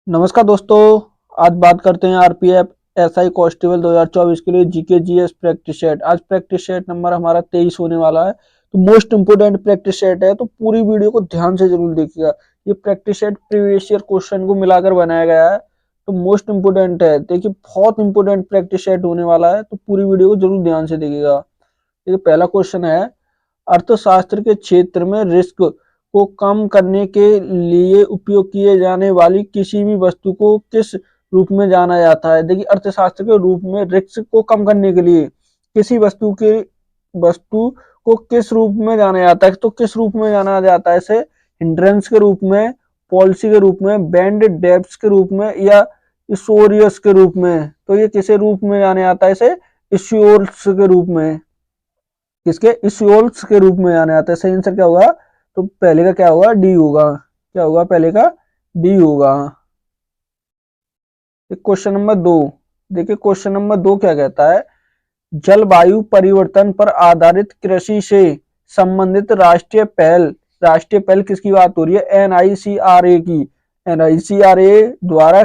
नमस्कार दोस्तों। आज बात करते हैं आरपीएफ एसआई कांस्टेबल 2024 के लिए जीके जीएस प्रैक्टिस सेट। आज प्रैक्टिस सेट नंबर हमारा 23 होने वाला है, तो मोस्ट इंपोर्टेंट प्रैक्टिस सेट है, तो पूरी वीडियो को ध्यान से जरूर देखिएगा। ये practice set previous year question को मिलाकर बनाया गया है, तो मोस्ट इंपोर्टेंट है। देखिए बहुत इंपोर्टेंट प्रैक्टिस सेट होने वाला है, तो पूरी वीडियो को जरूर ध्यान से देखिएगा। ये पहला क्वेश्चन है, अर्थशास्त्र के क्षेत्र में रिस्क को कम करने के लिए उपयोग किए जाने वाली किसी भी वस्तु को किस रूप में जाना जाता है। देखिए अर्थशास्त्र के रूप में रिस्क को कम करने के लिए किसी वस्तु को किस रूप में जाना जाता है, तो किस रूप में जाना जाता है इसे? हिंड्रेंस के रूप में, पॉलिसी के रूप में, बैंड डेप्स के रूप में, या इशोरियस के रूप में। तो ये किसे रूप में जाने जाता है इसे? इश्योर्स के रूप में। किसके? इश्योर्स के रूप में जाने जाता है। सही आंसर क्या होगा? तो पहले का क्या होगा? डी होगा। क्या होगा? पहले का डी होगा। Question number 2। देखिए क्वेश्चन नंबर 2 क्या कहता है, जलवायु परिवर्तन पर आधारित कृषि से संबंधित राष्ट्रीय पहल किसकी बात हो रही है? एनआईसीआरए की। एनआईसीआरए द्वारा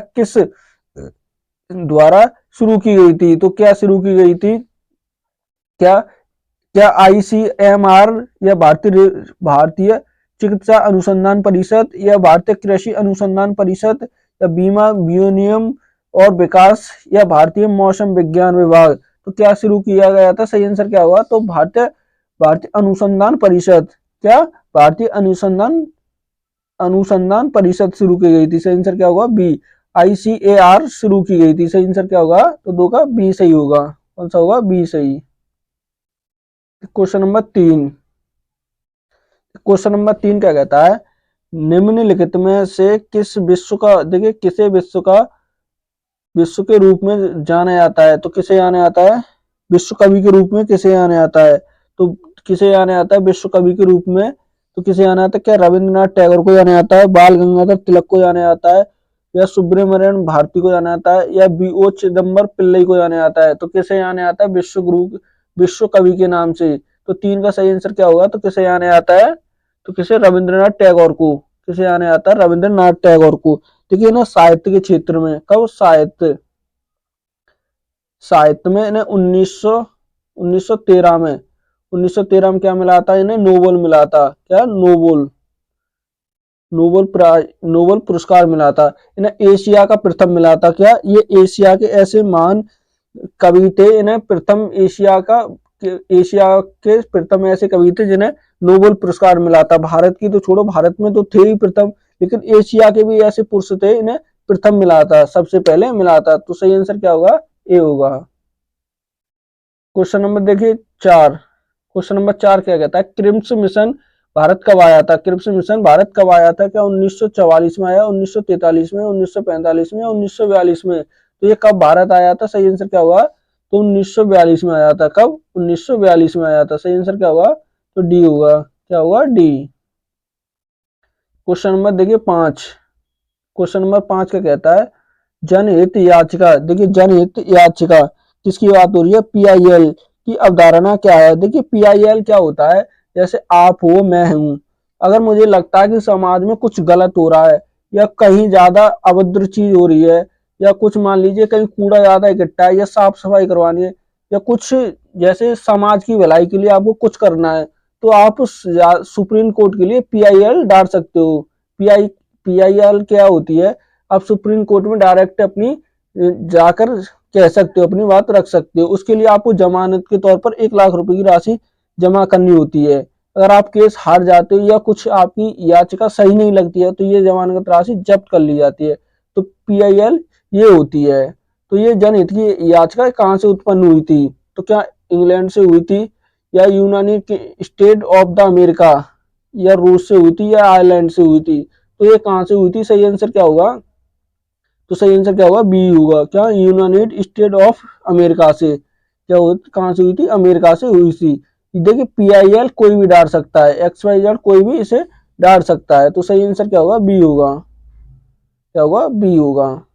शुरू की गई थी। तो क्या शुरू की गई थी? क्या क्या आईसीएमआर या भारतीय चिकित्सा अनुसंधान परिषद या भारतीय कृषि अनुसंधान परिषद या बीमा विनियम और विकास या भारतीय मौसम विज्ञान विभाग। तो क्या शुरू किया गया था? सही आंसर क्या होगा? तो भारतीय अनुसंधान परिषद। क्या? भारतीय अनुसंधान परिषद शुरू की गई थी। सही आंसर क्या होगा? बी। आईसीएआर शुरू की गई थी। सही आंसर क्या होगा? तो 2 का बी सही होगा। कौन सा होगा? बी सही। Question number 3। क्वेश्चन नंबर 3 क्या कहता है, निम्नलिखित में से किस विश्व का, देखिए किसे विश्व के रूप में जाना जाता है? तो किसे जाना जाता है? विश्व कवि के रूप में किसे जाना जाता है? तो किसे जाना जाता है विश्व कवि के रूप में? तो किसे जाना जाता है? क्या रविंद्रनाथ टैगोर को जाना जाता है, बाल गंगाधर तिलक को जाना जाता है, या सुब्रमण्यम भारती को जाना जाता है, या बी.ओ. चिदम्बर पिल्लई को जाना जाता है? तो किसे जाना जाता है? विश्व कवि के नाम से। तो 3 का सही आंसर क्या होगा? तो किसे जाना जाता है? तो किसे? रविंद्रनाथ टैगोर को। किसे जाना जाता है? रविंद्रनाथ टैगोर को। देखिए ना, साहित्य के क्षेत्र में, कब? साहित्य में इन्हें 1913 में 1913 में क्या मिला था? इन्हें नोबेल मिला था। क्या? नोबेल पुरस्कार मिला था। इन्हें एशिया का प्रथम मिला था। क्या? ये एशिया के ऐसे महान कवि थे, इन्हें एशिया के प्रथम ऐसे कवि थे जिन्हें नोबेल पुरस्कार मिला था। भारत की तो छोड़ो, भारत में तो थे ही प्रथम, लेकिन एशिया के भी ऐसे पुरुष थे, इन्हें प्रथम मिला था, सबसे पहले मिला था। तो सही आंसर क्या होगा? ए होगा। क्वेश्चन नंबर देखिए 4। क्वेश्चन नंबर 4 क्या कहता है, क्रिम्स मिशन भारत कब आया था? क्रिम्स मिशन भारत कब आया था? क्या 1944 में आया, 1943 में, 1945 में, 1942 में? तो ये कब भारत आया था? सही आंसर क्या होगा? तो 1942 में आया था। कब? 1942 में आया था। सही आंसर क्या होगा? तो डी होगा। क्या होगा? डी। क्वेश्चन नंबर देखिए 5। क्वेश्चन नंबर 5 क्या कहता है, जनहित याचिका। देखिए जनहित याचिका किसकी बात हो रही है? पीआईएल की अवधारणा क्या है? देखिए पीआईएल क्या होता है, जैसे आप हो, मैं हूं, अगर मुझे लगता है कि समाज में कुछ गलत हो रहा है, या कहीं ज्यादा अभद्र चीज हो रही है, या कुछ मान लीजिए कहीं कूड़ा ज्यादा इकट्ठा है, या साफ सफाई करवानी है, या कुछ जैसे समाज की भलाई के लिए आपको कुछ करना है, तो आप सुप्रीम कोर्ट के लिए पीआईएल डाल सकते हो। पीआईएल क्या होती है? आप सुप्रीम कोर्ट में डायरेक्ट अपनी जाकर कह सकते हो, अपनी बात रख सकते हो। उसके लिए आपको जमानत के तौर पर 1 लाख रुपए की राशि जमा करनी होती है। अगर आप केस हार जाते हो या कुछ आपकी याचिका सही नहीं लगती है, तो ये जमानत राशि जब्त कर ली जाती है। तो पीआईएल ये होती है। तो ये जनहित की याचिका कहाँ से उत्पन्न हुई थी? तो क्या इंग्लैंड से हुई थी, या यूनानी स्टेट ऑफ द अमेरिका, या रूस से हुई थी, या आयरलैंड से हुई थी? तो ये कहाँ से हुई थी? सही आंसर क्या होगा? तो सही आंसर क्या होगा? बी होगा। क्या? यूनाइटेड स्टेट ऑफ अमेरिका से। क्या कहाँ से हुई थी? अमेरिका से हुई थी। देखिए पीआईएल कोई भी डाल सकता है, XYZ कोई भी इसे डाल सकता है। तो सही आंसर क्या होगा? बी होगा। क्या होगा? बी होगा।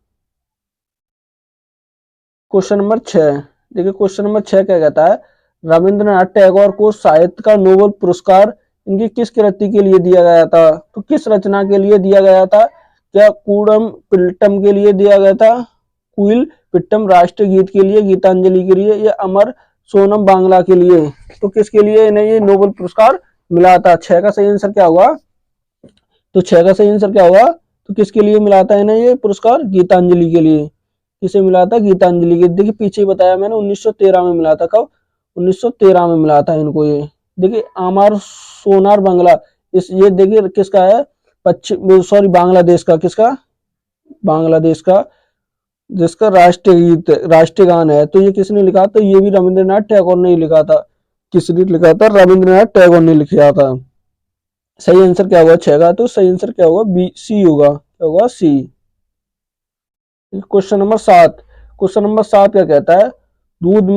Question number 6। देखिए क्वेश्चन नंबर 6 क्या कहता है, रविंद्रनाथ टैगोर को साहित्य का नोबेल पुरस्कार इनकी किस कृति के लिए दिया गया था? तो किस रचना के लिए दिया गया था? क्या कूडम पिल्टम के लिए दिया गया था, क्विल पिट्टम राष्ट्रीय गीत के लिए, गीतांजलि के लिए, या अमर सोनम बांग्ला के लिए? तो किसके लिए इन्हें ये नोबेल पुरस्कार मिला था? 6 का सही आंसर क्या होगा? तो 6 का सही आंसर क्या होगा? तो किसके लिए मिला था इन्हें ये पुरस्कार? गीतांजलि के लिए। किसे मिला था? गीतांजलि के। देखिए पीछे बताया मैंने 1913 में मिला था। कब? 1913 में मिला था इनको ये। देखिए अमर सोनार बांग्ला, इस ये देखिए किसका है? पश्चिम सॉरी बांग्लादेश का। किसका? बांग्लादेश का, जिसका राष्ट्रीय गीत राष्ट्रीय गान है। तो ये किसने लिखा? तो ये भी रविंद्रनाथ टैगोर ने लिखा था। किसने लिखा था? रविंद्रनाथ टैगोर ने लिखा था। सही आंसर क्या होगा 6 का? तो सही आंसर क्या होगा? बी सी होगा। क्या होगा? C. Question number 7। Question number 7 क्या कहता है? दूध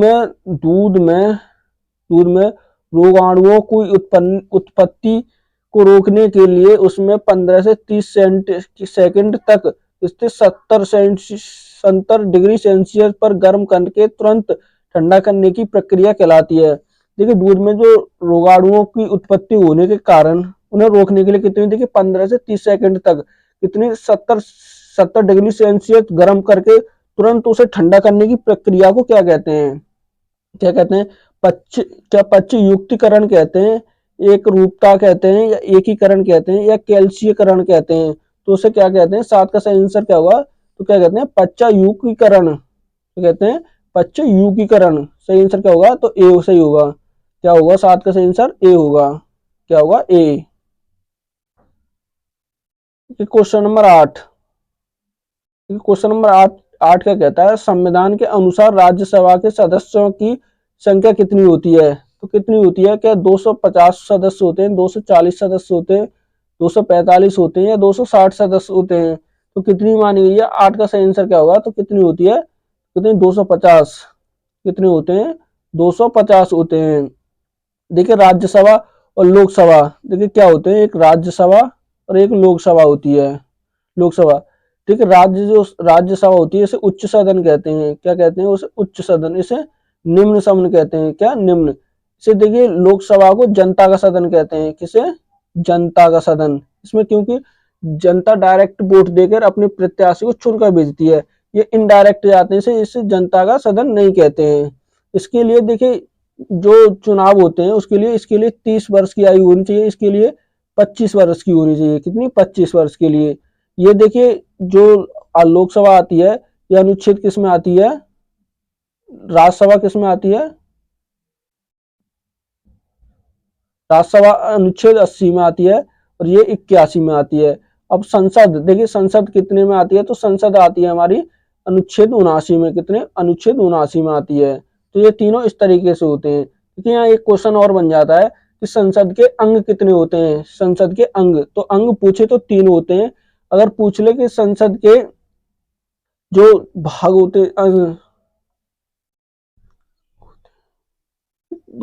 में रोगाणुओं की उत्पत्ति को रोकने के लिए उसमें 15 से 30 सेकंड तक स्थित 70 डिग्री सेल्सियस पर गर्म करके तुरंत ठंडा करने की प्रक्रिया कहलाती है। देखिए दूध में जो रोगाणुओं की उत्पत्ति होने के कारण उन्हें रोकने के लिए कितनी, देखिए 15 से 30 सेकंड तक कितनी 70 डिग्री सेल्सियस गर्म करके तुरंत उसे ठंडा करने की प्रक्रिया को क्या कहते हैं? क्या कहते हैं? क्या पच्च युक्तिकरण कहते हैं, एक रूपता कहते हैं, या एकीकरण कहते हैं, या कैल्सीकरण कहते हैं? तो उसे क्या कहते हैं? 7 का सही आंसर क्या होगा? तो क्या कहते हैं? पच्चयुगीकरण। क्या कहते हैं? पच्चयुगीकरण। सही आंसर क्या होगा? तो ए सही होगा। क्या होगा? 7 का सही आंसर ए होगा। क्या होगा? A. Question number 8। Question number 8 क्या कहता है? संविधान के अनुसार राज्यसभा के सदस्यों की संख्या कितनी होती है? तो कितनी होती है? क्या 250 सदस्य होते हैं, 240 सदस्य होते हैं, 245 होते हैं, या 260 सदस्य होते हैं? तो कितनी मानी गई है? 8 का सही आंसर क्या होगा? तो कितनी होती है? कितनी? 250। कितने होते हैं? 250 होते हैं। देखिए राज्यसभा और लोकसभा, देखिए क्या होते हैं? एक राज्यसभा और एक लोकसभा होती है। लोकसभा, ठीक है। राज्यसभा होती है इसे उच्च सदन कहते हैं। क्या कहते हैं? उसे उच्च सदन। इसे निम्न सदन कहते हैं। क्या? निम्न। इसे देखिए लोकसभा को जनता का सदन कहते हैं। किसे? जनता का सदन। इसमें क्योंकि जनता डायरेक्ट वोट देकर अपने प्रत्याशी को चुनकर भेजती है, ये इनडायरेक्ट जाते हैं, इसे जनता का सदन नहीं कहते हैं। इसके लिए देखिए जो चुनाव होते हैं उसके लिए इसके लिए 30 वर्ष की आयु होनी चाहिए, इसके लिए 25 वर्ष की होनी चाहिए। कितनी? 25 वर्ष के लिए। ये देखिए जो लोकसभा आती है ये अनुच्छेद किस में आती है? राज्यसभा किस में आती है? राज्यसभा अनुच्छेद 80 में आती है और ये 81 में आती है। अब संसद, देखिए संसद कितने में आती है? तो संसद आती है हमारी अनुच्छेद 79 में। कितने? अनुच्छेद 79 में आती है। तो ये तीनों इस तरीके से होते हैं। देखिए यहाँ एक क्वेश्चन और बन जाता है कि संसद के अंग कितने होते हैं? संसद के अंग, तो अंग पूछे तो 3 होते हैं। अगर पूछ ले कि संसद के जो भाग होते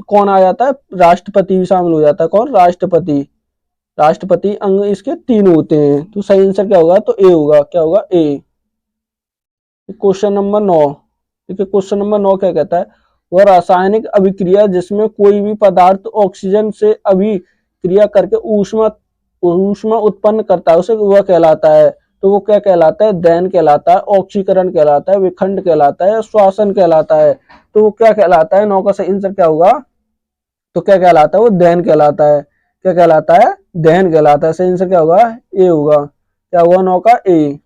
कौन आ जाता है? राष्ट्रपति भी शामिल हो जाता है। कौन? राष्ट्रपति। राष्ट्रपति अंग इसके 3 होते हैं। तो सही आंसर क्या होगा? तो ए होगा। क्या होगा? ए। Question number 9। देखिए क्वेश्चन नंबर 9 क्या कहता है? वह रासायनिक अभिक्रिया जिसमें कोई भी पदार्थ ऑक्सीजन से अभिक्रिया करके ऊष्मा उत्पन्न करता है उसे वह कहलाता है। तो वो क्या कहलाता है? दहन कहलाता है, ऑक्सीकरण कहलाता है, विखंड कहलाता है, श्वसन कहलाता है? तो वो क्या कहलाता है? 9 का सही आंसर क्या होगा? तो क्या कहलाता है? वो दहन कहलाता है। क्या कहलाता है? दहन कहलाता है। सही आंसर क्या होगा? ए होगा। क्या होगा? 9 का ए।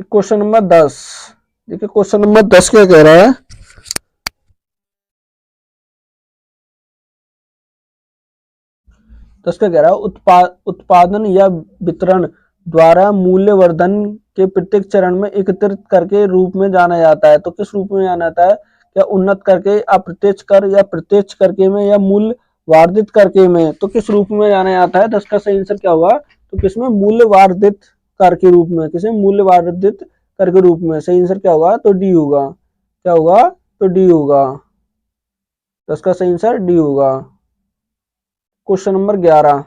Question number 10। देखिए क्वेश्चन नंबर 10 क्या कह रहा है? 10 क्या कह रहा है? उत्पादन या वितरण द्वारा मूल्यवर्धन के प्रत्येक चरण में एकत्रित करके रूप में जाना जाता है। तो किस रूप में जाना जाता है? क्या उन्नत करके, अप्रत्यक्ष कर, या प्रत्यक्ष करके में, या मूल्य वर्धित करके में? तो किस रूप में जाना जाता है? 10 का सही आंसर क्या होगा? तो किसमें? मूल्य वर्धित कर के रूप में। किसे? मूल्य वर्धित कर के रूप में। सही आंसर क्या होगा? तो डी होगा। क्या होगा? तो डी होगा। 10 का सही आंसर डी होगा। Question number 11।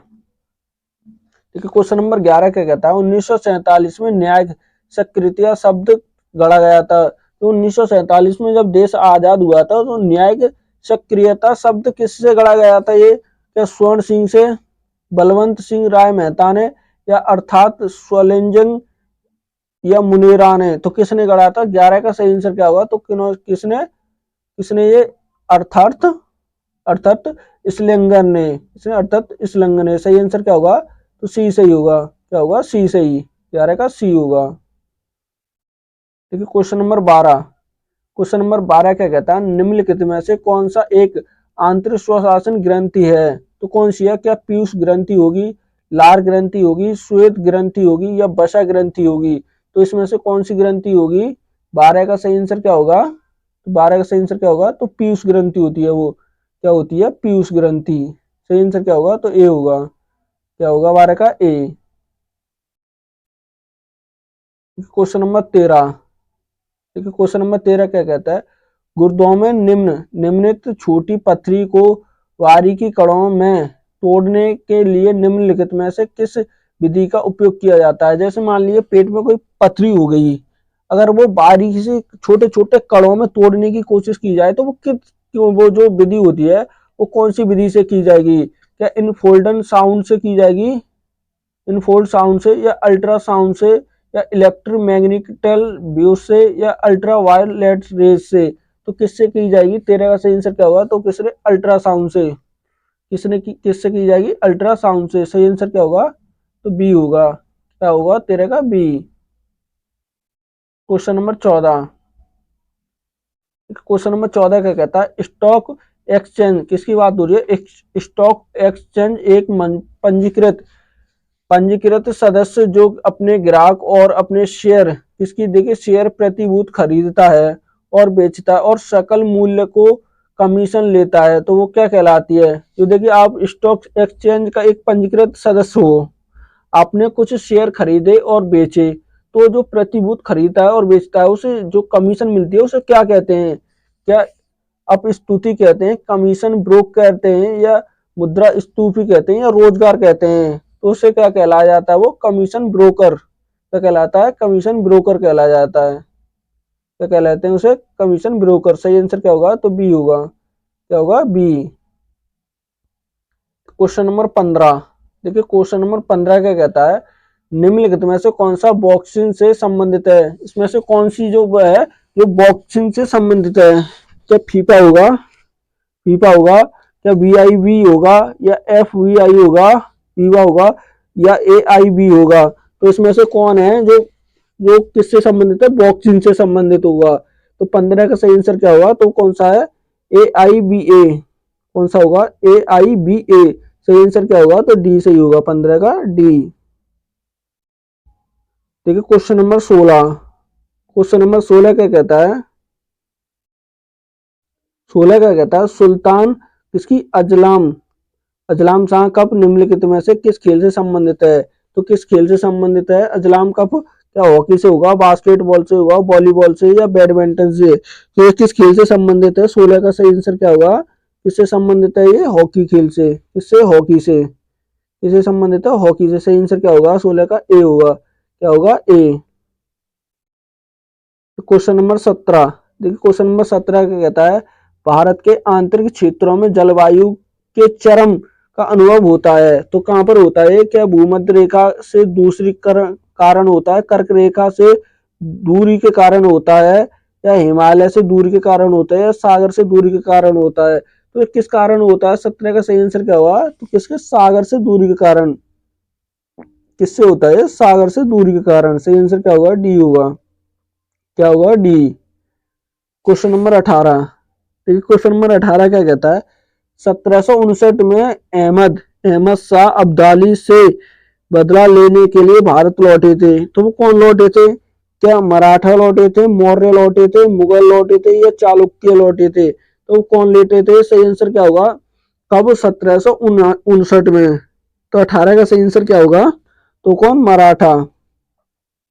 देखिए क्वेश्चन नंबर 11 क्या कहता है? 1947 में न्यायिक सक्रियता शब्द गढ़ा गया था। तो 1947 में जब देश आजाद हुआ था तो न्यायिक सक्रियता शब्द किससे गढ़ा गया था? ये क्या स्वर्ण सिंह से, बलवंत सिंह राय मेहता ने, या अर्थात स्वलिंजन या मुनेरा ने। तो किसने गढ़ा था? 11 का सही आंसर क्या होगा? तो किसने किसने ये अर्थात अर्थात स्लिंगन ने, इसने अर्थात स्लिंगन ने। सही आंसर क्या होगा? तो सी सही होगा। क्या होगा? सी सही, 11 का सी होगा। देखिए क्वेश्चन नंबर 12। क्वेश्चन नंबर 12 क्या कहता है? निम्नलिखित में से कौन सा एक आंतरिक स्वशासन ग्रंथि है? तो कौन सी है? क्या पीयूष ग्रंथि होगी, लार ग्रंथि होगी, श्वेत ग्रंथि होगी या वसा ग्रंथि होगी? तो इसमें से कौन सी ग्रंथि होगी? 12 का सही आंसर क्या होगा? तो 12 का सही आंसर क्या होगा? तो पीयूष ग्रंथि होती है वो। क्या होती है? पीयूष ग्रंथि। सही आंसर क्या होगा? तो ए होगा। क्या होगा? 12 का ए। Question number 13। देखिए क्वेश्चन नंबर 13 क्या कहता है? गुरुद्वारों में निम्नलिखित छोटी पथरी को बारीकी कणों में तोड़ने के लिए निम्नलिखित में से किस विधि का उपयोग किया जाता है? जैसे मान लीजिए पेट में कोई पथरी हो गई, अगर वो बारीकी से छोटे छोटे कणों में तोड़ने की कोशिश की जाए तो वो जो विधि होती है वो कौन सी विधि से की जाएगी? क्या इनफोल्डन साउंड से की जाएगी, इनफोल्ड साउंड से, या अल्ट्रासाउंड से, या इलेक्ट्रोमैग्नेटिकल वेव से, या अल्ट्रावायलेट रेज से? तो किससे की जाएगी? 13 का सही आंसर क्या होगा? तो किसने? अल्ट्रासाउंड से। किससे की जाएगी? अल्ट्रासाउंड से। सही आंसर क्या होगा? तो बी होगा। क्या होगा? 13 का B. Question number 14। Question number 14 क्या कहता है? स्टॉक एक्सचेंज, किसकी बात हो रही है? स्टॉक एक्सचेंज एक पंजीकृत पंजीकृत सदस्य जो अपने ग्राहक और अपने शेयर, किसकी? देखिए शेयर प्रतिभूत खरीदता है और बेचता है और सकल मूल्य को कमीशन लेता है, तो वो क्या कहलाती है? तो देखिए आप स्टॉक एक्सचेंज का एक पंजीकृत सदस्य हो, आपने कुछ शेयर खरीदे और बेचे, तो जो प्रतिभूत खरीदता है और बेचता है उसे जो कमीशन मिलती है उसे क्या कहते हैं? क्या अपस्तुति कहते हैं, कमीशन ब्रोक कहते हैं, या मुद्रा स्तूपी कहते हैं, या रोजगार कहते हैं? तो उसे क्या कहलाया जाता है? वो कमीशन ब्रोकर। क्या कहलाता है? कमीशन ब्रोकर कहलाया जाता है। क्या कहलाते हैं उसे? Commission broker. सही आंसर क्या होगा? तो बी होगा। क्या होगा? बी। Question number 15। देखिए क्वेश्चन नंबर 15 क्या कहता है? निम्नलिखित में से कौन सा बॉक्सिंग से संबंधित है? इसमें से कौन सी जो है जो बॉक्सिंग से संबंधित है? क्या फीफा होगा, क्या VIB होगा, या FVI होगा, फीफा होगा, या AIB होगा? तो इसमें से कौन है जो जो किससे संबंधित है? बॉक्सिंग से संबंधित होगा। तो 15 का सही आंसर क्या होगा? तो कौन सा है? AIBA। कौन सा होगा? AIBA। सही आंसर क्या होगा? तो डी सही होगा। 15 का डी। देखिए क्वेश्चन नंबर 16। क्वेश्चन नंबर 16 क्या कहता है? 16 क्या कहता है? सुल्तान किसकी? अजलाम अजलाम शाह कप निम्नलिखित में से किस खेल से संबंधित है? तो किस खेल से संबंधित है अजलाम कप? क्या हॉकी से होगा, बास्केटबॉल से होगा, वॉलीबॉल से, या बैडमिंटन से? तो ये किस खेल से संबंधित है? 16 का सही आंसर क्या होगा? किससे संबंधित है? ये हॉकी खेल से। किससे? हॉकी से। किससे संबंधित है? हॉकी से। सही आंसर क्या होगा? 16 का ए होगा। क्या होगा? ए। Question number 17। देखिए क्वेश्चन नंबर 17 क्या कहता है? भारत के आंतरिक क्षेत्रों में जलवायु के चरम का अनुभव होता है, तो कहां पर होता है? क्या भूमध्य रेखा से दूसरी कारण होता है, कर्क रेखा से दूरी के कारण होता है, या हिमालय से दूरी के कारण होता है, या सागर से दूरी के कारण होता है? तो ये किस कारण होता है? 17 का सही आंसर क्या हुआ? तो किसके? सागर से दूरी के कारण। किससे होता है? सागर से दूरी के कारण। सही आंसर क्या होगा? डी होगा। क्या होगा? डी। Question number 18। देखिए क्वेश्चन नंबर 18 क्या कहता है? 1759 में अहमद शाह अब्दाली से बदला लेने के लिए भारत लौटे थे, तो वो कौन लौटे थे? क्या मराठा लौटे थे, मौर्य लौटे थे, मुगल लौटे थे, या चालुक्य लौटे थे? तो वो कौन लौटे थे? सही आंसर क्या होगा? कब? 1759 में। तो 18 का सही आंसर क्या होगा? तो कौन? मराठा।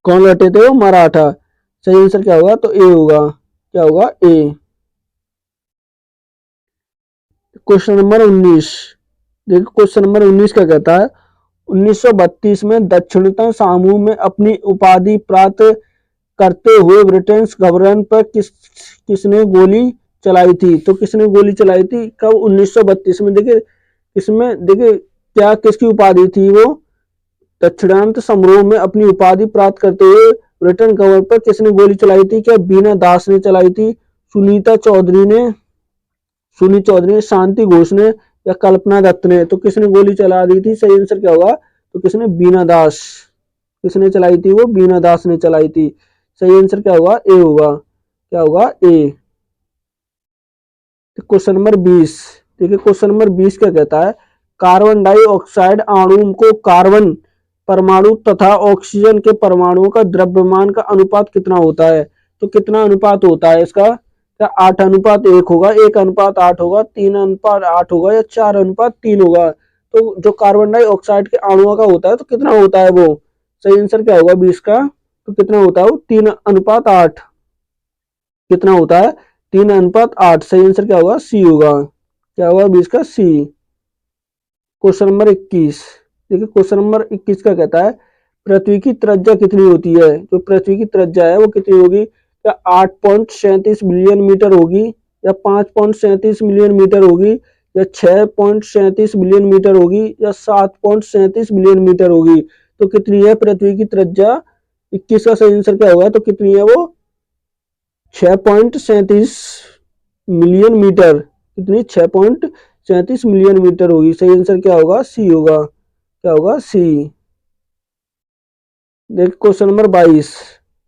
कौन लौटे थे? वो मराठा। सही आंसर क्या होगा? तो ए होगा। क्या होगा? ए। Question number 19। देखिए क्वेश्चन नंबर 19 क्या कहता है? 1932 में दक्षिणतम समूह में अपनी उपाधि प्राप्त करते हुए ब्रिटिश गवर्नर पर किसने गोली चलाई थी? तो किसने गोली चलाई थी? कब? 1932 में। देखिए इसमें देखिए क्या किसकी उपाधि थी वो? दक्षिणांत समारोह में अपनी उपाधि प्राप्त करते हुए ब्रिटेन कवर पर किसने गोली चलाई थी? क्या बीना दास ने चलाई थी, सुनीता चौधरी ने, शांति घोष ने, या कल्पना दत्त ने? तो किसने गोली चला दी थी? सही आंसर क्या होगा? तो किसने? बीना दास। किसने चलाई थी? वो बीना दास ने चलाई थी। सही आंसर क्या होगा? ए होगा। क्या होगा? ए। Question number 20। देखिए क्वेश्चन नंबर 20 क्या कहता है? कार्बन डाइऑक्साइड अणु को कार्बन परमाणु तथा ऑक्सीजन के परमाणुओं का द्रव्यमान का अनुपात कितना होता है? तो कितना अनुपात होता है इसका? क्या 8:1 होगा, 1:8 होगा, 3:8 होगा, या 4:3 होगा? तो जो कार्बन डाइऑक्साइड के अणुओं का होता है तो कितना होता है वो? सही आंसर क्या होगा 20 का? तो कितना होता है वो? 3:8। कितना होता है? 3:8। सही आंसर क्या होगा? सी होगा। क्या होगा 20 का? सी। Question number 21। देखिए क्वेश्चन नंबर 21 का कहता है पृथ्वी की त्रिज्या कितनी होती है? जो पृथ्वी की त्रिज्या है वो कितनी होगी? क्या 8.37 बिलियन मीटर होगी, या 5.37 मिलियन मीटर होगी, या 6.37 बिलियन मीटर होगी, या 7.37 बिलियन मीटर होगी? तो कितनी है पृथ्वी की त्रिज्या? 21 का सही आंसर क्या होगा? तो कितनी है वो? 6.37 मिलियन मीटर। कितनी? 6.37 मिलियन मीटर होगी। सही आंसर क्या होगा? सी होगा। क्या होगा? सी। देखिए क्वेश्चन नंबर 22।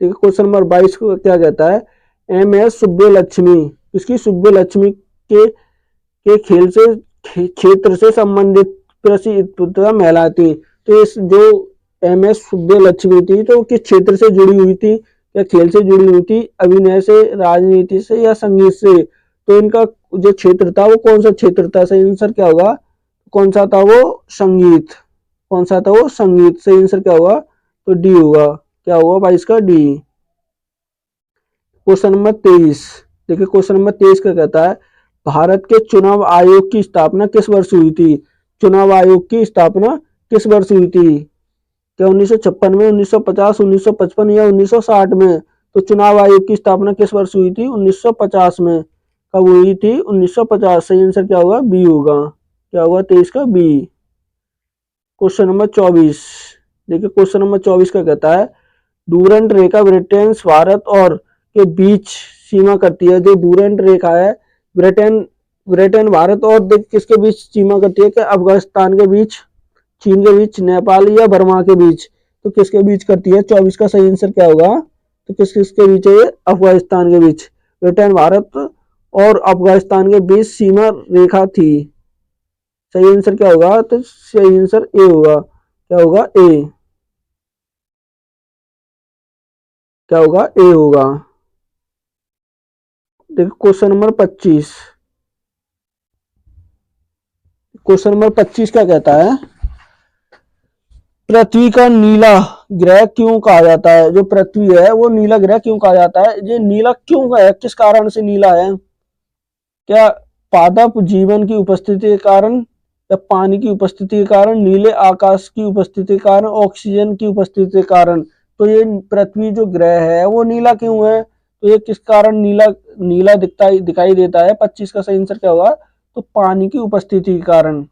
देखिए क्वेश्चन नंबर 22 को क्या कहता है? एम एस सुब्बुलक्ष्मी किसकी? सुब्बुलक्ष्मी के खेल से क्षेत्र से संबंधित प्रसिद्ध महिला थी। तो इस जो एम एस सुब्बुलक्ष्मी थी तो किस क्षेत्र से जुड़ी हुई थी? या खेल से जुड़ी हुई थी, अभिनय से, राजनीति से, या संगीत से? तो इनका जो क्षेत्र था वो कौन सा क्षेत्र था? सही आंसर क्या होगा? कौन सा था वो? संगीत। कौन सा था वो? संगीत। सही आंसर क्या होगा? तो डी होगा। क्या होगा भाई इसका? डी। Question number 23। देखिए क्वेश्चन नंबर 23 का कहता है भारत के चुनाव आयोग की स्थापना किस वर्ष हुई थी? चुनाव आयोग की स्थापना किस वर्ष हुई थी? क्या 1956 में, 1950, 1955, या 1960 में? तो चुनाव आयोग की स्थापना किस वर्ष हुई थी? 1950 में। कब हुई थी? 1950। सही आंसर क्या होगा? बी होगा। क्या होगा 23 का? बी। Question number 24। देखिए क्वेश्चन नंबर 24 का कहता है डूरंट रेखा ब्रिटेन, भारत और के बीच सीमा करती है। जो डूरंट रेखा है ब्रिटेन ब्रिटेन भारत और किसके बीच सीमा करती है? क्या अफगानिस्तान के बीच, चीन के बीच, नेपाल या बर्मा के बीच? तो किसके बीच करती है? 24 का सही आंसर क्या होगा? तो किस किसके बीच है ये? अफगानिस्तान के बीच। ब्रिटेन भारत और अफगानिस्तान के बीच सीमा रेखा थी। सही आंसर क्या होगा? तो सही आंसर ए होगा। क्या होगा? ए। क्या होगा? ए होगा। देखो क्वेश्चन नंबर 25। क्वेश्चन नंबर 25 क्या कहता है? पृथ्वी का नीला ग्रह क्यों कहा जाता है? जो पृथ्वी है वो नीला ग्रह क्यों कहा जाता है? ये नीला क्यों है? किस कारण से नीला है? क्या पादप जीवन की उपस्थिति के कारण, या पानी की उपस्थिति के कारण, नीले आकाश की उपस्थिति के कारण, ऑक्सीजन की उपस्थिति के कारण? तो ये पृथ्वी जो ग्रह है वो नीला क्यों है? तो ये किस कारण नीला नीला दिखाई देता है? 25 का सही आंसर क्या होगा? तो पानी की उपस्थिति के कारण।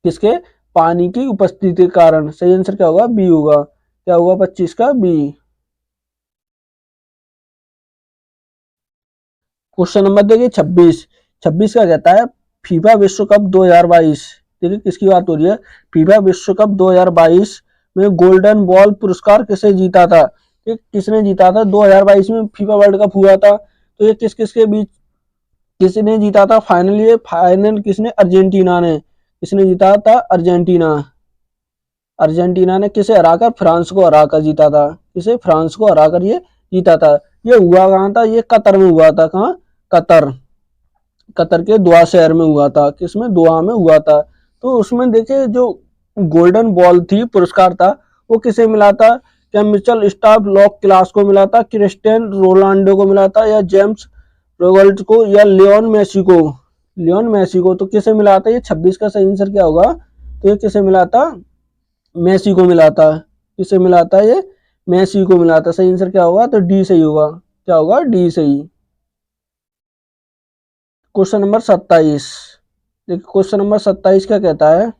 किसके? पानी की उपस्थिति के कारण। सही आंसर क्या होगा? बी होगा। क्या होगा 25 का? बी। क्वेश्चन नंबर देखिए 26। 26 का कहता है फीफा विश्व कप 2022। देखिए किसकी बात हो रही है? फीफा विश्व कप 2022 में गोल्डन बॉल पुरस्कार किसे जीता था? ये किसने जीता था? 2022 में फीफा वर्ल्ड कप हुआ था तो ये किस किस के बीच किसने जीता था फाइनल? ये फाइनल किसने? अर्जेंटीना ने। किसने जीता था? अर्जेंटीना। अर्जेंटीना ने किसे हराकर? फ्रांस को हराकर जीता था। किसे? फ्रांस को हराकर ये जीता था। ये हुआ कहाँ था? ये कतर में हुआ था। कहाँ? कतर। कतर के दोहा शहर में हुआ था। किसमें? दोहा में हुआ था। तो उसमें देखे जो गोल्डन बॉल थी, पुरस्कार था, वो किसे मिला था? क्या मिचेल स्टाफ लॉक क्लास को मिला था, क्रिस्टियन रोनाल्डो को मिला था, या जेम्स रोगल्ट को, या लियोन मेसी को? लियोन मेसी को। तो किसे मिला था? ये 26 का सही आंसर क्या होगा? तो ये किसे मिला था? मेसी को मिला था। किसे मिला था? ये मेसी को मिला था। सही आंसर क्या होगा? तो डी सही होगा। क्या होगा? डी सही। Question number 27। देखिए क्वेश्चन नंबर 27 क्या कहता है?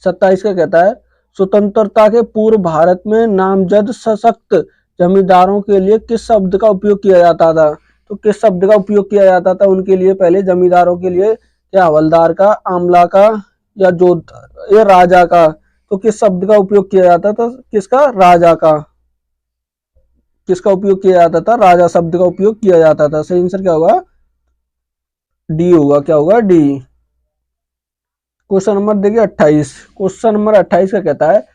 27 का कहता है स्वतंत्रता के पूर्व भारत में नामजद सशक्त जमींदारों के लिए किस शब्द का उपयोग किया जाता था? तो किस शब्द का उपयोग किया जाता था उनके लिए? पहले जमींदारों के लिए क्या हवलदार का, आमला का, या जोध या राजा का? तो किस शब्द का उपयोग किया जाता था? किसका? राजा का। किसका उपयोग किया जाता था? राजा शब्द का उपयोग किया जाता था। सही आंसर क्या होगा? डी होगा। क्या होगा? डी। क्वेश्चन नंबर देखिए 28। क्वेश्चन नंबर 28 का कहता है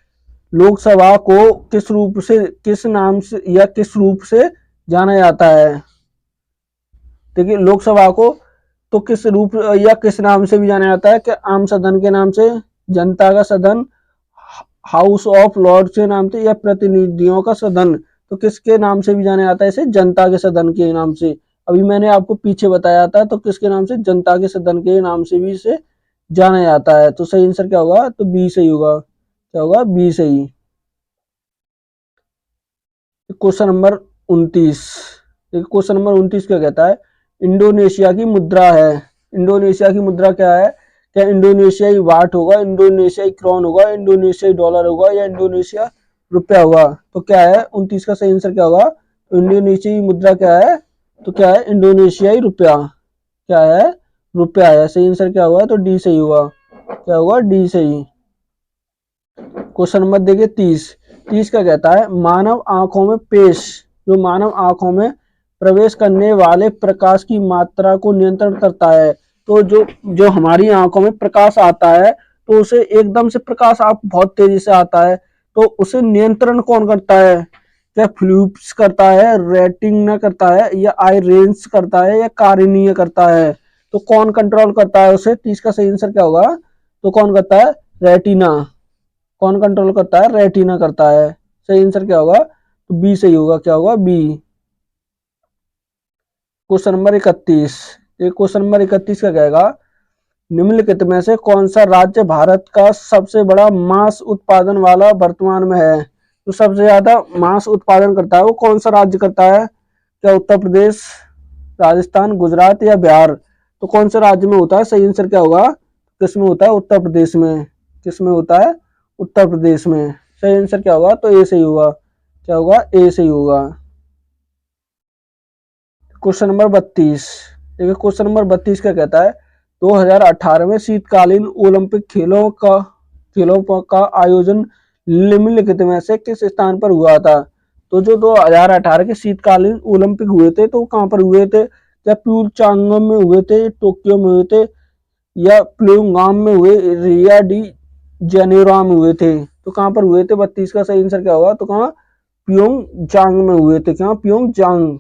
लोकसभा को किस रूप से, किस नाम से या किस रूप से जाना जाता है? देखिए लोकसभा को तो किस रूप या किस नाम से भी जाना जाता है? क्या आम सदन के नाम से, जनता का सदन, हाउस ऑफ लॉर्ड के नाम से, या प्रतिनिधियों का सदन? तो किसके नाम से भी जाना जाता है इसे? जनता के सदन के नाम से। अभी मैंने आपको पीछे बताया था, तो किसके नाम से? जनता के सदन के नाम से भी इसे जाना जाता है। तो सही आंसर क्या होगा? तो बी सही होगा। क्या होगा? बी सही। Question number 29। क्वेश्चन नंबर 29 क्या कहता है इंडोनेशिया की मुद्रा है। इंडोनेशिया की मुद्रा क्या है? क्या इंडोनेशियाई वाट होगा, इंडोनेशियाई क्रॉन होगा, इंडोनेशियाई डॉलर होगा, या इंडोनेशिया रुपया होगा? तो क्या है 29 का सही आंसर क्या होगा? तो इंडोनेशियाई मुद्रा क्या है? तो क्या है? इंडोनेशियाई रुपया। क्या है? रुपया है। सही आंसर क्या होगा? तो डी सही होगा। क्या होगा? डी सही। क्वेश्चन नंबर देखिए 30 का कहता है मानव आंखों में पेश, जो मानव आंखों में प्रवेश करने वाले प्रकाश की मात्रा को नियंत्रण करता है। तो जो जो हमारी आंखों में प्रकाश आता है, तो उसे एकदम से प्रकाश आप बहुत तेजी से आता है, तो उसे नियंत्रण कौन करता है? क्या फिलिप्स करता है, रेटिना करता है, या आई रेंज करता है, या कारिनीय करता है? तो कौन कंट्रोल करता है उसे? 30 का सही आंसर क्या होगा? तो कौन करता है? रेटिना। कौन कंट्रोल करता है? रेटिना करता है। सही आंसर क्या होगा? तो बी सही होगा। क्या होगा? B. Question number 31। Question number 31 का कहेगा निम्नलिखित में से कौन सा राज्य भारत का सबसे बड़ा मांस उत्पादन वाला वर्तमान में है? तो सबसे ज्यादा मांस उत्पादन करता है वो कौन सा राज्य करता है? क्या उत्तर प्रदेश, राजस्थान, गुजरात, या बिहार? तो कौन से राज्य में होता है? सही आंसर क्या होगा? किस में होता है? उत्तर प्रदेश में। किस में होता है? उत्तर प्रदेश में। सही आंसर क्या होगा? तो ए सही होगा। क्या होगा? ए सही होगा। Question number 32। देखिए क्वेश्चन नंबर 32 क्या कहता है 2018 में शीतकालीन ओलंपिक खेलों का आयोजन निम्नलिखित में से किस स्थान पर हुआ था? तो जो 2018 के शीतकालीन ओलंपिक हुए थे, तो कहाँ पर हुए थे? क्या प्यूरचांगम में हुए थे, टोक्यो में हुए थे, या प्योंगयांग में हुए, रिया डी जेनेरो में हुए थे? तो कहाँ पर हुए थे? 32 का सही आंसर क्या होगा? तो कहाँ? प्योंगयांग में हुए थे। क्या? प्योंगयांग।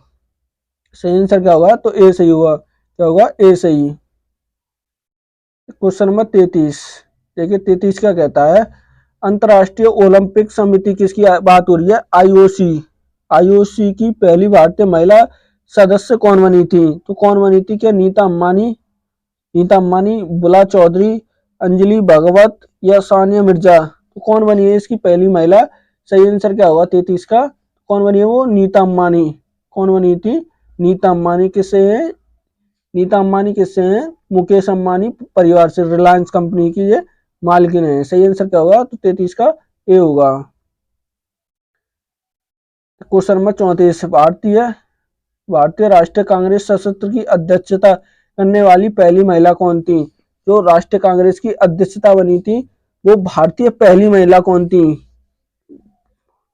सही आंसर क्या होगा? तो ए सही होगा। क्या होगा? ए सही। Question number 33। देखिए 33 क्या कहता है अंतरराष्ट्रीय ओलंपिक समिति किसकी बात हो रही है? आईओसी। आईओसी की पहली भारतीय महिला सदस्य कौन बनी थी? तो कौन बनी थी? क्या नीता अंबानी, बुला चौधरी, अंजलि भागवत, या सानिया मिर्जा? तो कौन बनी है इसकी पहली महिला? सही आंसर क्या होगा 33 का? कौन बनी है वो? नीता अंबानी। कौन बनी थी? नीता अंबानी। किससे है? नीता अंबानी किससे हैं? मुकेश अंबानी परिवार से, रिलायंस कंपनी की ये मालकिन है। सही आंसर क्या होगा? तो 33 का ए होगा। Question number 34। भारतीय राष्ट्रीय कांग्रेस सशस्त्र की अध्यक्षता करने वाली पहली महिला कौन थी? जो राष्ट्रीय कांग्रेस की अध्यक्षता बनी थी, वो भारतीय पहली महिला कौन थी?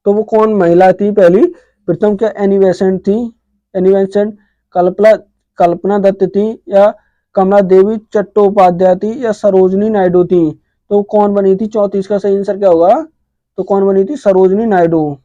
तो वो कौन महिला थी पहली? प्रथम क्या एनी बेसेंट थी, कल्पना कल्पना दत्त थी, या कमला देवी चट्टोपाध्याय थी, या सरोजनी नायडू थी? तो कौन बनी थी? 34 का सही आंसर क्या होगा? तो कौन बनी थी? सरोजनी नायडू।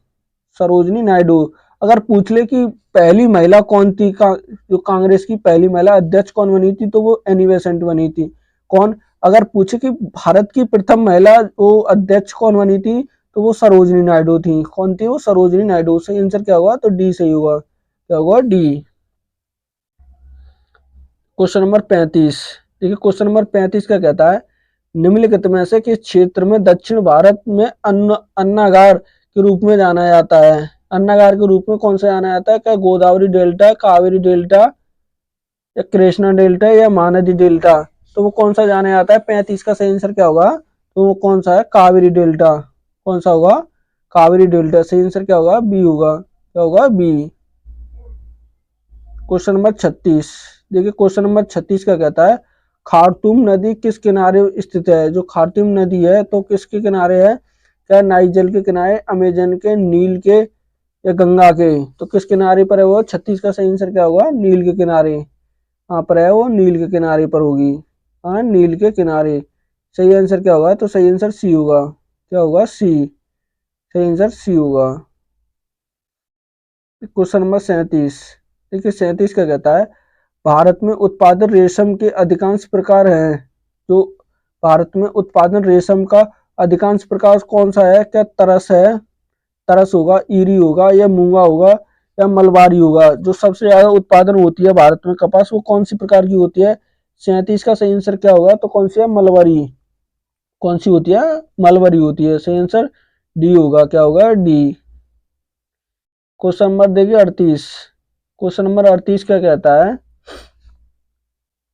सरोजनी नायडू। अगर पूछ ले कि पहली महिला कौन थी, जो कांग्रेस की पहली महिला अध्यक्ष कौन बनी थी, तो वो एनी बेसेंट बनी थी। कौन? अगर पूछे कि भारत की प्रथम महिला वो अध्यक्ष कौन बनी थी, तो वो सरोजनी नायडू थी। कौन थी वो? सरोजनी नायडू। सही आंसर क्या होगा? तो डी सही होगा। क्या होगा? डी। Question number 35। देखिए क्वेश्चन नंबर 35 का कहता है निम्नलिखित में से किस क्षेत्र में दक्षिण भारत में अन्नागार के रूप में जाना जाता है? अन्नागार के रूप में कौन सा जाना जाता है? क्या गोदावरी डेल्टा, कावेरी डेल्टा, या कृष्णा डेल्टा, या महानदी डेल्टा? तो वो कौन सा जाना जाता है? 35 का सही आंसर क्या होगा? तो वो कौन सा है? कावेरी डेल्टा। कौन सा होगा, कावेरी डेल्टा। सही आंसर क्या होगा, बी होगा, क्या होगा, बी। क्वेश्चन नंबर 36, देखिए क्वेश्चन नंबर 36 क्या कहता है, खार्तूम नदी किस किनारे स्थित है। जो खार्तूम नदी है तो किसके किनारे है, क्या नाइजर के किनारे, अमेजन के, नील के या गंगा के। तो किस किनारे पर है वो, 36 का सही आंसर क्या होगा, नील के किनारे। कहाँ पर है वो, नील के किनारे पर होगी। हाँ, नील के किनारे। सही आंसर क्या होगा, तो सही आंसर सी होगा, क्या होगा, सी। सही आंसर सी होगा। क्वेश्चन नंबर 37, देखिए 37 क्या कहता है, भारत में उत्पादन रेशम के अधिकांश प्रकार हैं। जो भारत में उत्पादन रेशम का अधिकांश प्रकार कौन सा है, क्या तरस है, तरस होगा, ईरी होगा या मूंगा होगा या मलबारी होगा। जो सबसे ज्यादा उत्पादन होती है भारत में कपास, वो कौन सी प्रकार की होती है। 37 का सही आंसर क्या होगा, तो कौन सी है, मलबरी। कौन सी होती है, मलबरी होती है। सही आंसर डी होगा, क्या होगा, डी। क्वेश्चन नंबर देखिए 38, क्वेश्चन नंबर 38 क्या कहता है,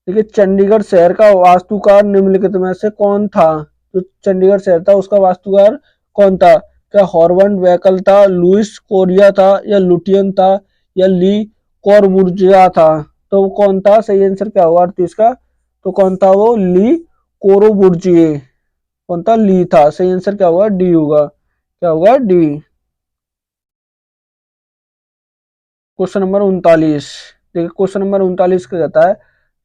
देखिए चंडीगढ़ शहर का वास्तुकार निम्नलिखित में से कौन था। जो चंडीगढ़ शहर था उसका वास्तुकार कौन था, क्या हॉर्बर्ट वैकल था, लुइस कोरिया था या लुटियन था या ली कोरबुर्जिया था। तो वो कौन था, सही आंसर क्या होगा 38 का, तो कौन था वो, ली कोरोबुर्जिए। कौन था, ली था। सही आंसर क्या होगा, डी होगा, क्या होगा, डी। क्वेश्चन नंबर 39, देखिए क्वेश्चन नंबर 39 का कहता है,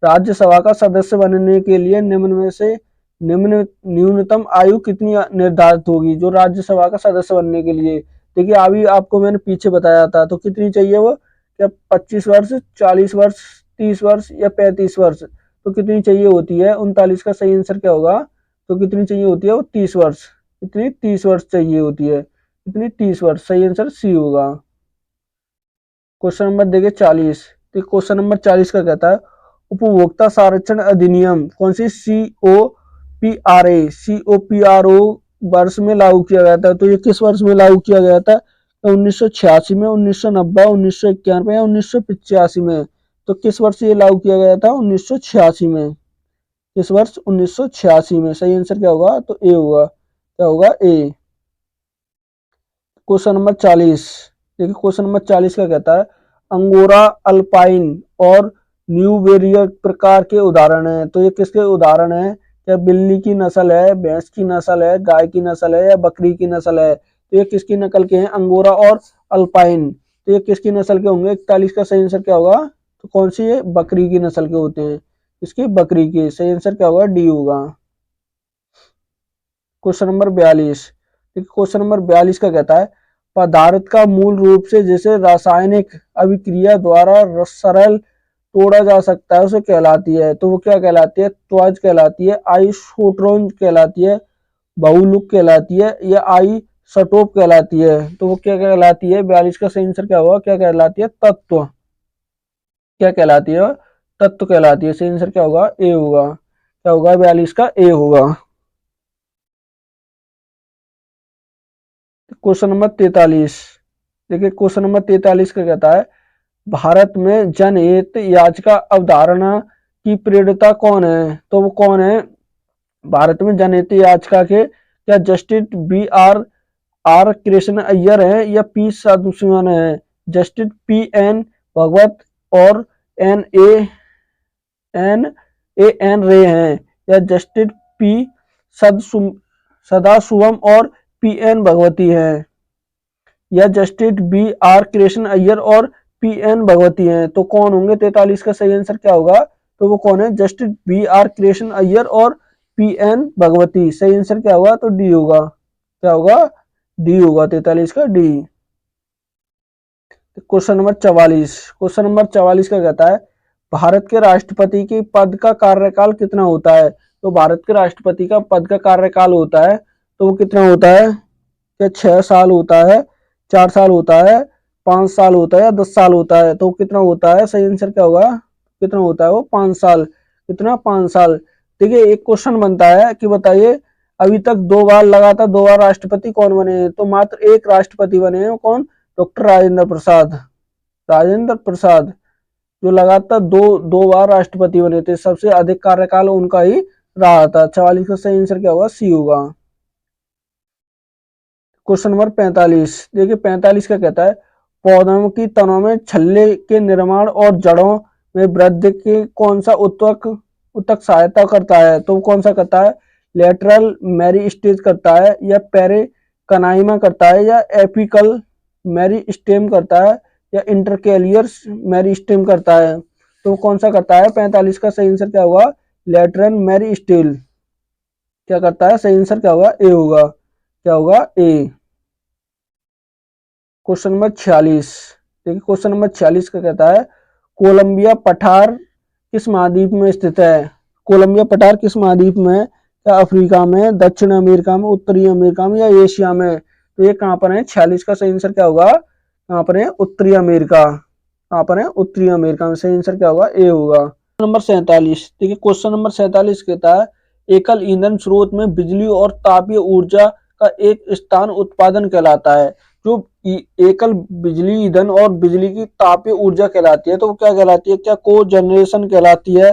राज्यसभा का सदस्य बनने के लिए निम्न में से निम्न न्यूनतम आयु कितनी निर्धारित होगी। जो राज्यसभा का सदस्य बनने के लिए, देखिए अभी आपको मैंने पीछे बताया था, तो कितनी चाहिए वो, क्या 25 वर्ष, 40 वर्ष, 30 वर्ष या 35 वर्ष। तो कितनी चाहिए होती है, 39 का सही आंसर क्या होगा, तो कितनी चाहिए होती है वो, 30 वर्ष। कितनी, 30 वर्ष चाहिए होती है। कितनी, 30 वर्ष। सही आंसर सी होगा। क्वेश्चन नंबर देखिए 40, तो क्वेश्चन नंबर 40 का कहता है, उपभोक्ता संरक्षण अधिनियम कौन सी, COPRA वर्ष में लागू किया गया था। तो ये किस वर्ष में लागू किया गया था, तो 1986 में, 1990, 1991 या 1985 में। तो किस वर्ष ये लागू किया गया था, 1986 में। किस वर्ष, 1986 में। सही आंसर क्या होगा, तो ए होगा, क्या होगा, ए। क्वेश्चन नंबर 40, देखिए क्वेश्चन नंबर 40 का कहता है, अंगोरा अल्पाइन और न्यूबेरियर प्रकार के उदाहरण हैं। तो ये किसके उदाहरण हैं, क्या बिल्ली की नस्ल है, भैंस की नस्ल है, गाय की नस्ल है या बकरी की नस्ल है। तो ये किसकी नस्ल के हैं, अंगोरा और अल्पाइन। तो ये किसकी नस्ल के होंगे, 41 का सही आंसर क्या होगा, तो कौन सी है, बकरी की नस्ल के होते हैं। इसकी बकरी की। सही आंसर क्या होगा, डी होगा। क्वेश्चन नंबर 42, क्वेश्चन नंबर 42 का कहता है, पदार्थ का मूल रूप से जैसे रासायनिक अभिक्रिया द्वारा सरल तोड़ा जा सकता है उसे कहलाती है। तो वो क्या कहलाती है, त्वच कहलाती है, आइसोटोन कहलाती है, बहुलक कहलाती है या आइसोटोप कहलाती है। तो वो क्या कहलाती है, 42 का सही आंसर क्या होगा, क्या कहलाती है, तत्व। क्या कहलाती है, तत्व कहलाती है। सही आंसर क्या होगा, ए होगा, क्या होगा, 42 का ए होगा। क्वेश्चन नंबर 43, देखिए क्वेश्चन नंबर 43 का कहता है, भारत में जनहित याचिका अवधारणा की प्रेरणा कौन है। तो वो कौन है, भारत में जनहित याचिका के, क्या justice B R Krishna Iyer है या पी साधुस्वामी है। जस्टिस PN भगवत और एन ए एन रे हैं या जस्टिस पी सदाशिवम और PN भगवती हैं या जस्टिस BR कृष्ण अय्यर और PN भगवती हैं। तो कौन होंगे, 43 का सही आंसर क्या होगा, तो वो कौन है, जस्टिस BR कृष्ण अय्यर और PN भगवती। सही आंसर क्या होगा, तो डी होगा, क्या होगा, डी होगा, 43 का D. Question number 44, question number 44 का कहता है, भारत के राष्ट्रपति के पद का कार्यकाल कितना होता है। तो भारत के राष्ट्रपति का पद का कार्यकाल होता है, तो वो कितना होता है, क्या 6 साल होता है, 4 साल होता है, 5 साल होता है या 10 साल होता है। तो कितना होता है, सही आंसर क्या होगा, कितना होता है वो, 5 साल। कितना, 5 साल। देखिए एक क्वेश्चन बनता है कि बताइए, अभी तक 2 बार लगातार 2 बार राष्ट्रपति कौन बने हैं। तो मात्र एक राष्ट्रपति बने हैं, कौन, डॉक्टर राजेंद्र प्रसाद। राजेंद्र प्रसाद जो लगातार दो बार राष्ट्रपति बने थे, सबसे अधिक कार्यकाल उनका ही रहा था। 44 का सही आंसर क्या होगा, सी होगा। क्वेश्चन नंबर 45, देखिए 45 का कहता है पौधों की तनों में छल्ले के निर्माण और जड़ों में वृद्धि के कौन सा उत्तक उत्तक सहायता करता है, तो वो कौन सा करता है, लेटरल मेरिस्टेज करता है या पेरिकनाइमा करता है या एपिकल मेरिस्टेम करता है या इंटरकेलियर मेरिस्टेम करता है, तो वो कौन सा करता है। 45 का सही आंसर क्या होगा, लेटरल मेरिस्टेल क्या करता है, सही आंसर क्या होगा, ए होगा, क्या होगा, ए। क्वेश्चन नंबर 46, देखिए क्वेश्चन नंबर 46 का कहता है कोलंबिया पठार किस महाद्वीप में स्थित है। कोलंबिया पठार किस महाद्वीप में है, क्या अफ्रीका में, दक्षिण अमेरिका में, उत्तरी अमेरिका में या एशिया में, तो ये कहाँ पर है। 46 का सही आंसर क्या होगा, कहाँ पर है, उत्तरी अमेरिका, कहाँ पर है, उत्तरी अमेरिका में, सही आंसर क्या होगा, ए होगा। नंबर 47, देखिए क्वेश्चन नंबर 47 कहता है एकल ईंधन स्रोत में बिजली और तापीय ऊर्जा का एक स्थान उत्पादन कहलाता है। जो एकल बिजली ईंधन और बिजली की तापीय ऊर्जा कहलाती है तो वो क्या कहलाती है, क्या को जनरेशन कहलाती है,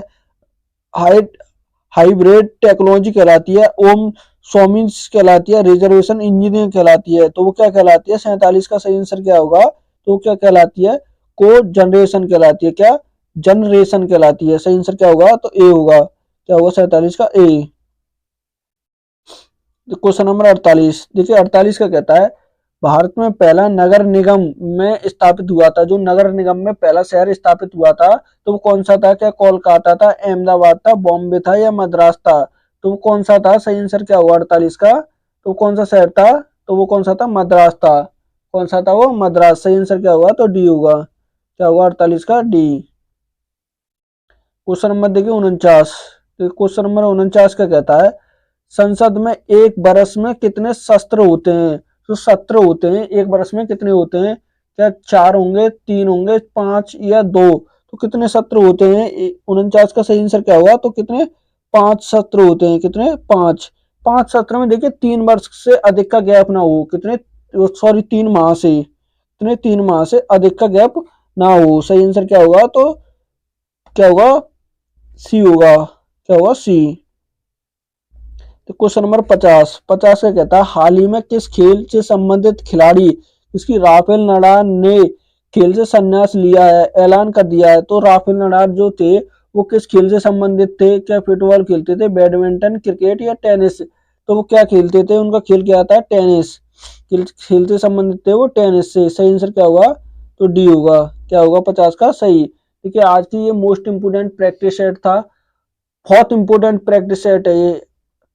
हाइब्रिड टेक्नोलॉजी कहलाती है, ओम सोमिन्स कहलाती है, रिजर्वेशन इंजीनियरिंग कहलाती है, तो वो क्या कहलाती है। 47 का सही आंसर क्या होगा, तो क्या कहलाती है, को जनरेशन कहलाती है, क्या जनरेशन कहलाती है, सही आंसर क्या होगा, तो ए होगा, क्या होगा 47 का ए। क्वेश्चन नंबर 48, देखिए 48 का कहता है भारत में पहला नगर निगम में स्थापित हुआ था, जो नगर निगम में पहला शहर स्थापित हुआ था तो वो कौन सा था, क्या कोलकाता था, अहमदाबाद था, बॉम्बे था या मद्रास था, तो वो कौन सा था, सही आंसर क्या हुआ 48 का, तो कौन सा शहर था, तो वो कौन सा था, मद्रास था, कौन सा था वो, मद्रास, सही आंसर क्या हुआ, तो डी होगा, क्या होगा 48 का डी। क्वेश्चन नंबर देखिए 49, तो क्वेश्चन नंबर 49 का कहता है संसद में एक बरस में कितने सत्र होते हैं, तो सत्र होते हैं, एक बरस में कितने होते हैं, क्या 4 होंगे, 3 होंगे, 5 या 2, तो कितने सत्र होते हैं। 49 का सही आंसर क्या होगा, तो कितने 5 सत्र होते हैं, कितने 5। 5 सत्र में देखिए 3 वर्ष से अधिक का गैप ना हो, कितने, सॉरी 3 माह से, कितने 3 माह से अधिक का गैप ना हो, सही आंसर क्या होगा, तो क्या होगा, सी होगा, क्या होगा, सी। तो क्वेश्चन नंबर 50 का कहता है हाल ही में किस खेल से संबंधित खिलाड़ी इसकी राफेल नडाल ने खेल से संन्यास लिया है, ऐलान कर दिया है, तो राफेल नडाल जो थे वो किस खेल से संबंधित थे, क्या फुटबॉल खेलते थे, बैडमिंटन, क्रिकेट या टेनिस, तो वो क्या खेलते थे, उनका खेल क्या था, टेनिस, खेल से संबंधित थे वो टेनिस से, सही आंसर क्या होगा, तो डी होगा, क्या होगा 50 का सही। ठीक है, आज की ये मोस्ट इंपोर्टेंट प्रैक्टिस सेट था, बहुत इंपोर्टेंट प्रैक्टिस सेट है ये।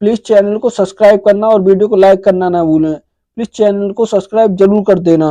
प्लीज चैनल को सब्सक्राइब करना और वीडियो को लाइक करना ना भूलें, प्लीज चैनल को सब्सक्राइब जरूर कर देना।